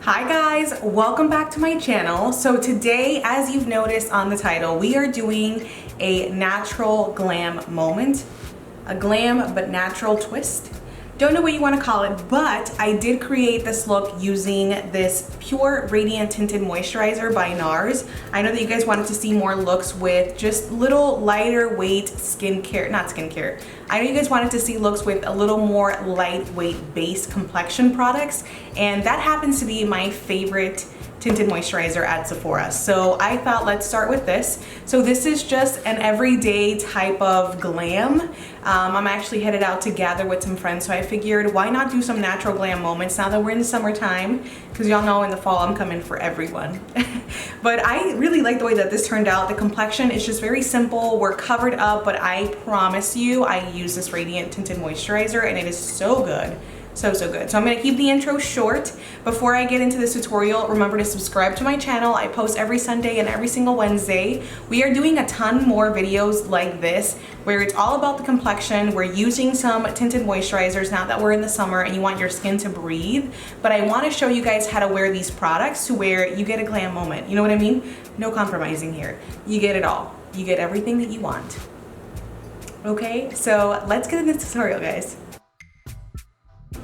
Hi guys, welcome back to my channel. So today, as you've noticed on the title, we are doing a natural glam moment. A glam but natural twist. Don't know what you want to call it, but I did create this look using this Pure Radiant Tinted Moisturizer by Nars. I know that you guys wanted to see more looks with just little lighter weight skincare, not skincare. I know you guys wanted to see looks with a little more lightweight base complexion products, and that happens to be my favorite tinted moisturizer at Sephora. So I thought, let's start with this. So this is just an everyday type of glam. I'm actually headed out to gather with some friends, so I figured why not do some natural glam moments now that we're in the summertime, because y'all know in the fall I'm coming for everyone. But I really like the way that this turned out. The complexion is just very simple. We're covered up, but I promise you I use this Radiant Tinted Moisturizer and it is so good. So good. So I'm gonna keep the intro short. Before I get into this tutorial, remember to subscribe to my channel. I post every Sunday and every single Wednesday. We are doing a ton more videos like this where it's all about the complexion. We're using some tinted moisturizers now that we're in the summer and you want your skin to breathe. But I wanna show you guys how to wear these products to where you get a glam moment. You know what I mean? No compromising here. You get it all. You get everything that you want. Okay, so let's get into this tutorial, guys.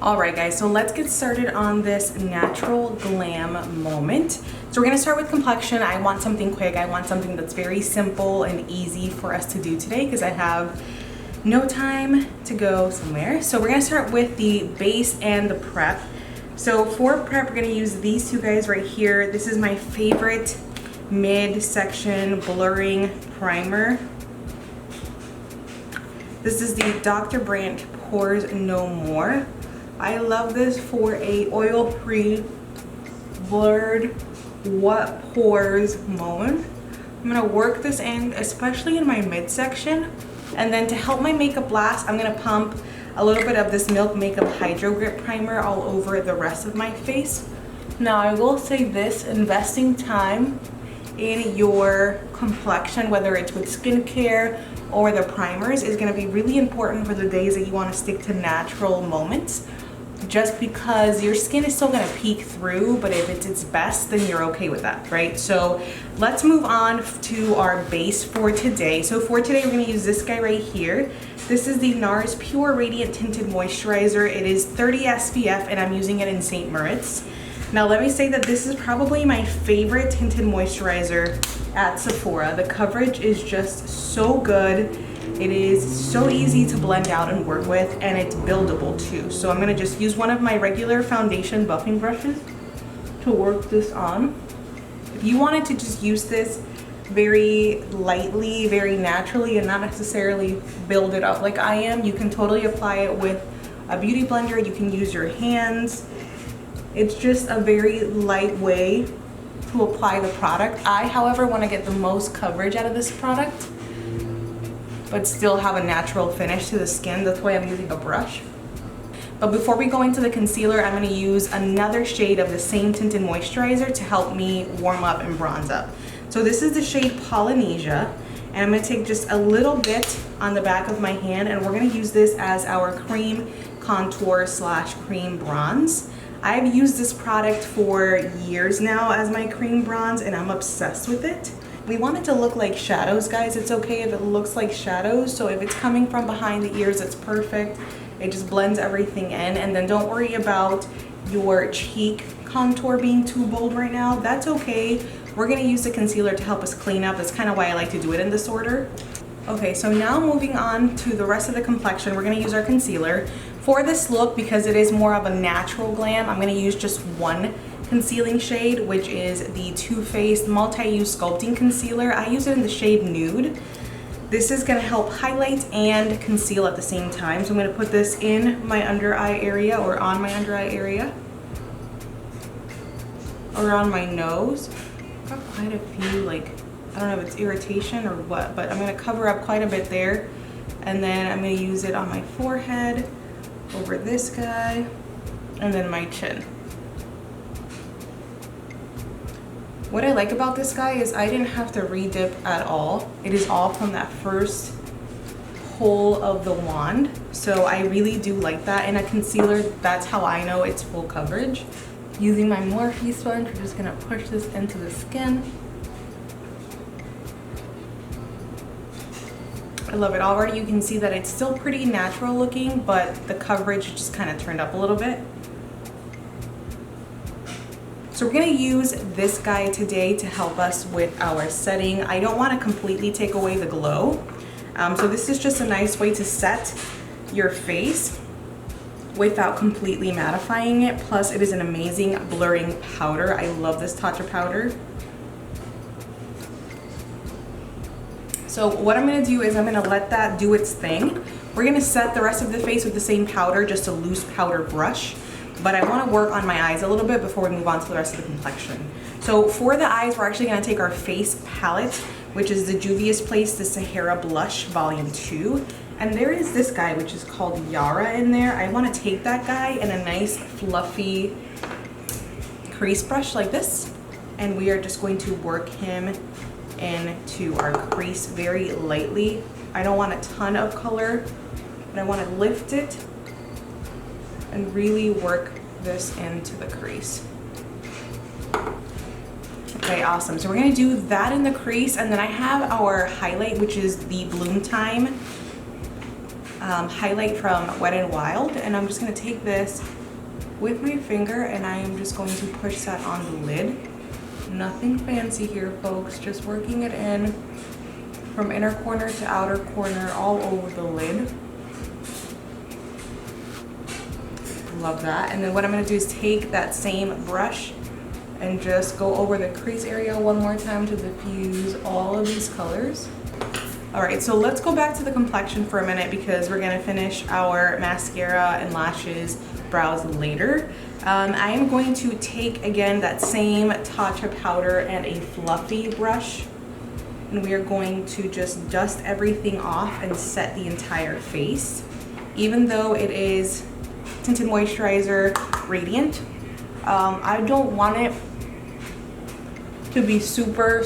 Alright guys, so let's get started on this natural glam moment. So we're going to start with complexion. I want something quick. I want something that's very simple and easy for us to do today because I have no time to go somewhere. So we're going to start with the base and the prep. So for prep, we're going to use these two guys right here. This is my favorite mid-section blurring primer. This is the Dr. Brandt Pores No More. I love this for a oil-free, blurred, what pores moment. I'm gonna work this in, especially in my midsection. And then to help my makeup last, I'm gonna pump a little bit of this Milk Makeup Hydro Grip Primer all over the rest of my face. Now I will say this, investing time in your complexion, whether it's with skincare or the primers, is gonna be really important for the days that you wanna stick to natural moments. Just because your skin is still gonna peek through, but if it's its best, then you're okay with that, right? So let's move on to our base for today. So for today, we're gonna use this guy right here. This is the Nars Pure Radiant Tinted Moisturizer. It is 30 SPF and I'm using it in St. Moritz. Now let me say that this is probably my favorite tinted moisturizer at Sephora. The coverage is just so good. It is so easy to blend out and work with, and it's buildable too. So I'm gonna just use one of my regular foundation buffing brushes to work this on. If you wanted to just use this very lightly, very naturally, and not necessarily build it up like I am, you can totally apply it with a beauty blender. You can use your hands. It's just a very light way to apply the product. I, however, wanna get the most coverage out of this product, but still have a natural finish to the skin. That's why I'm using a brush. But before we go into the concealer, I'm gonna use another shade of the same tinted moisturizer to help me warm up and bronze up. So this is the shade Polynesia, and I'm gonna take just a little bit on the back of my hand, and we're gonna use this as our cream contour slash cream bronze. I've used this product for years now as my cream bronze, and I'm obsessed with it. We want it to look like shadows, guys. It's okay if it looks like shadows. So if it's coming from behind the ears, it's perfect. It just blends everything in. And then don't worry about your cheek contour being too bold right now. That's okay. We're gonna use the concealer to help us clean up. That's kind of why I like to do it in this order. Okay, so now moving on to the rest of the complexion, we're gonna use our concealer. For this look, because it is more of a natural glam, I'm gonna use just one concealing shade, which is the Too Faced Multi-Use Sculpting Concealer. I use it in the shade Nude. This is gonna help highlight and conceal at the same time. So I'm gonna put this in my under eye area, or on my under eye area, around my nose. I've got quite a few, like, I don't know if it's irritation or what, but I'm gonna cover up quite a bit there. And then I'm gonna use it on my forehead, over this guy, and then my chin. What I like about this guy is I didn't have to re-dip at all. It is all from that first pull of the wand. So I really do like that. In a concealer, that's how I know it's full coverage. Using my Morphe sponge, we're just gonna push this into the skin. I love it. Already you can see that it's still pretty natural looking, but the coverage just kind of turned up a little bit. So we're gonna use this guy today to help us with our setting. I don't wanna completely take away the glow. So this is just a nice way to set your face without completely mattifying it. Plus it is an amazing blurring powder. I love this Tatcha powder. So what I'm gonna do is I'm gonna let that do its thing. We're gonna set the rest of the face with the same powder, just a loose powder brush. But I wanna work on my eyes a little bit before we move on to the rest of the complexion. So for the eyes, we're actually gonna take our face palette, which is the Juvia's Place, the Sahara Blush Volume 2. And there is this guy, which is called Yara in there. I wanna take that guy in a nice fluffy crease brush like this. And we are just going to work him into our crease very lightly. I don't want a ton of color, but I want to lift it and really work this into the crease. Okay, awesome. So we're going to do that in the crease, and then I have our highlight, which is the Bloom Time highlight from Wet n Wild, and I'm just going to take this with my finger and I am just going to push that on the lid. Nothing fancy here, folks, just working it in from inner corner to outer corner all over the lid. Love that. And then what I'm going to do is take that same brush and just go over the crease area one more time to diffuse all of these colors. All right, so let's go back to the complexion for a minute because we're going to finish our mascara and lashes, brows later. I am going to take again that same Tatcha powder and a fluffy brush, and we are going to just dust everything off and set the entire face. Even though it is Tinted Moisturizer Radiant, I don't want it to be super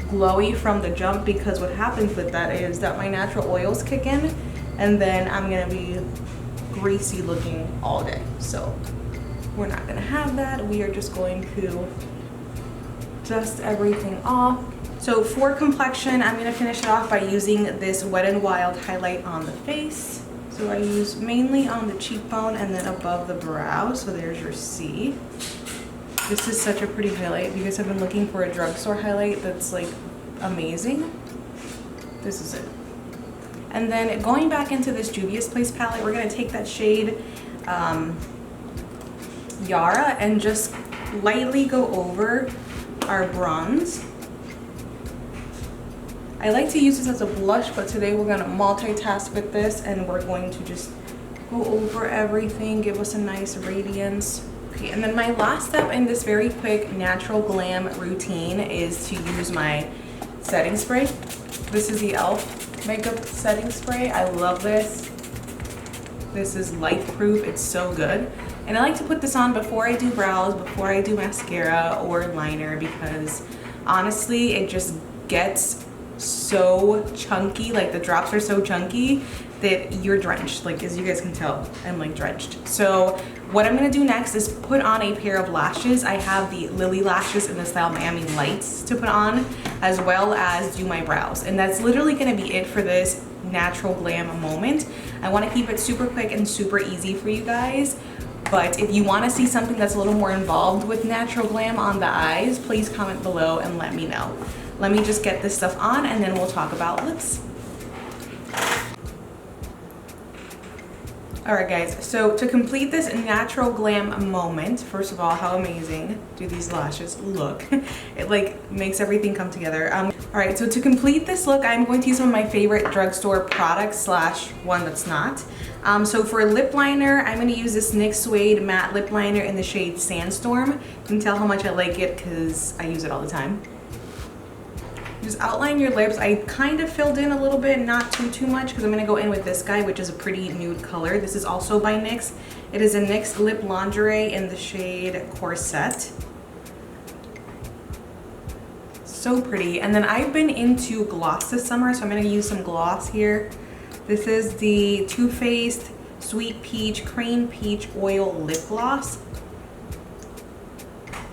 glowy from the jump, because what happens with that is that my natural oils kick in and then I'm gonna be greasy looking all day. So we're not gonna have that. We are just going to dust everything off. So for complexion, I'm gonna finish it off by using this Wet n Wild highlight on the face. So I use mainly on the cheekbone and then above the brow. So there's your C. This is such a pretty highlight because I've been looking for a drugstore highlight that's like amazing. This is it. And then going back into this Juvia's Place palette, we're gonna take that shade Yara and just lightly go over our bronze. I like to use this as a blush, but today we're gonna multitask with this and we're going to just go over everything, give us a nice radiance. Okay, and then my last step in this very quick natural glam routine is to use my setting spray. This is the e.l.f. makeup setting spray. I love this. This is life proof, it's so good. And I like to put this on before I do brows, before I do mascara or liner, because honestly, it just gets so chunky, like the drops are so chunky that you're drenched. Like, as you guys can tell, I'm like drenched. So what I'm gonna do next is put on a pair of lashes. I have the Lily lashes in the style Miami Lights to put on, as well as do my brows. And that's literally gonna be it for this natural glam moment. I wanna keep it super quick and super easy for you guys. But if you wanna see something that's a little more involved with natural glam on the eyes, please comment below and let me know. Let me just get this stuff on and then we'll talk about lips. All right guys, so to complete this natural glam moment, first of all, how amazing do these lashes look? It like makes everything come together. All right, so to complete this look, I'm going to use some of my favorite drugstore products slash one that's not. So for lip liner, I'm gonna use this NYX Suede matte lip liner in the shade Sandstorm. You can tell how much I like it because I use it all the time. Just outline your lips. I kind of filled in a little bit, not too much, because I'm going to go in with this guy, which is a pretty nude color. This is also by NYX. It is a NYX Lip Lingerie in the shade Corset. So pretty. And then I've been into gloss this summer, so I'm going to use some gloss here. This is the Too Faced Sweet Peach Cream Peach Oil Lip Gloss.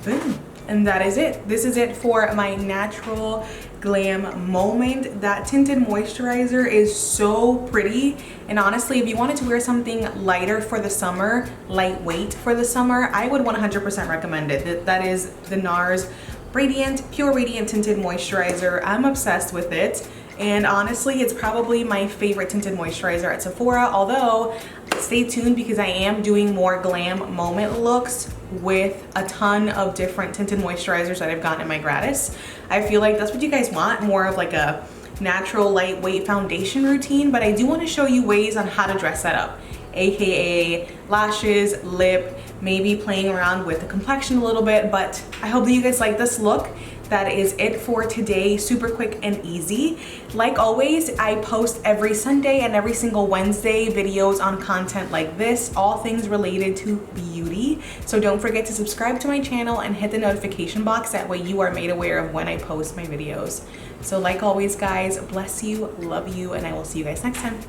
boom. And that is it. This is it for my natural glam moment. That tinted moisturizer is so pretty. And honestly, if you wanted to wear something lighter for the summer, lightweight for the summer, I would 100% recommend it. That is the Nars Pure Radiant Tinted Moisturizer. I'm obsessed with it. And honestly, it's probably my favorite tinted moisturizer at Sephora, although stay tuned because I am doing more glam moment looks with a ton of different tinted moisturizers that I've gotten in my gratis. I feel like that's what you guys want, more of like a natural lightweight foundation routine, but I do want to show you ways on how to dress that up, aka lashes, lip, maybe playing around with the complexion a little bit. But I hope that you guys like this look. That is it for today. Super quick and easy. Like always, I post every Sunday and every single Wednesday videos on content like this, all things related to beauty. So don't forget to subscribe to my channel and hit the notification box. That way you are made aware of when I post my videos. So like always, guys, bless you, love you, and I will see you guys next time.